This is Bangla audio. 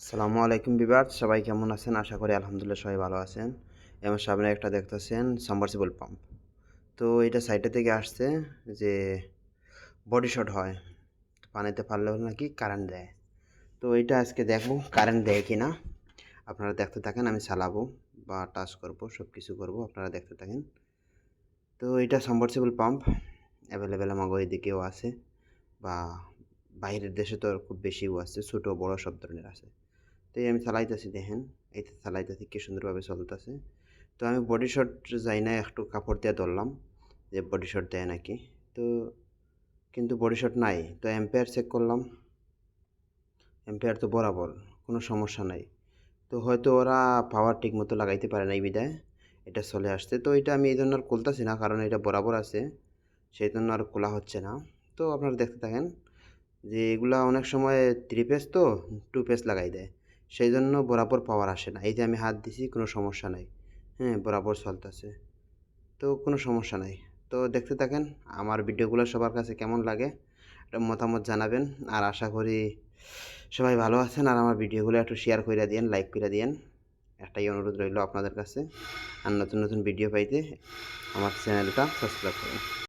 আসসালামু আলাইকুম ভিউয়ার্স, সবাই কেমন আছেন? আশা করি আলহামদুলিল্লাহ সবাই ভালো আছেন। এবং সামনে একটা দেখতেছেন সাবমার্সিবল পাম্প। তো এটা সাইডে থেকে আসছে যে বডি শট হয়। পানিতে পারলেও নাকি কারেন্ট দেয়। তো এটা আজকে দেখব কারেন্ট দেয় কিনা। আপনারা দেখতে থাকেন, আমি চালাবো বা টাচ করব, সব কিছু করব, আপনারা দেখতে থাকেন। তো এটা সাবমার্সিবল পাম্প অ্যাভেলেবেল আমাগো এদিকেও আছে, বা বাইরের দেশে তো খুব বেশিও আছে, ছোট বড় সব ধরনের আছে। তো এই আমি চালাইতেছি, দেখেন এই তো চালাইতেছি কি সুন্দরভাবে চলতেছে। তো আমি বডি শট যাই না, একটু কাপড় দিয়ে ধরলাম যে বডি শট দেয় নাকি। তো কিন্তু বডি শট নাই। তো অ্যাম্পিয়ার চেক করলাম, অ্যাম্পিয়ার তো বরাবর, কোনো সমস্যা নাই। তো হয়তো ওরা পাওয়ার ঠিক মতো লাগাইতে পারে না, এই বিধায় এটা চলে আসছে। তো এটা আমি এই জন্য আর খুলতেছি না, কারণ এটা বরাবর আছে, সেই জন্য আর খোলা হচ্ছে না। তো আপনারা দেখতে থাকেন যে এগুলা অনেক সময় 3 পেজ তো 2 পেজ লাগাই দেয়, সেই জন্য বরাবর পাওয়ার আসে না। এই যে আমি হাত দিছি, কোনো সমস্যা নাই, হ্যাঁ বরাবর চলতেছে, তো কোনো সমস্যা নাই। তো দেখতে থাকেন, আমার ভিডিওগুলো সবার কাছে কেমন লাগে একটা মতামত জানাবেন। আর আশা করি সবাই ভালো আছেন, আর আমার ভিডিওগুলো একটু শেয়ার করে দিয়েন, লাইক করে দিয়েন, একটাই অনুরোধ রইল আপনাদের কাছে। আর নতুন নতুন ভিডিও পাইতে আমার চ্যানেলটা সাবস্ক্রাইব করুন।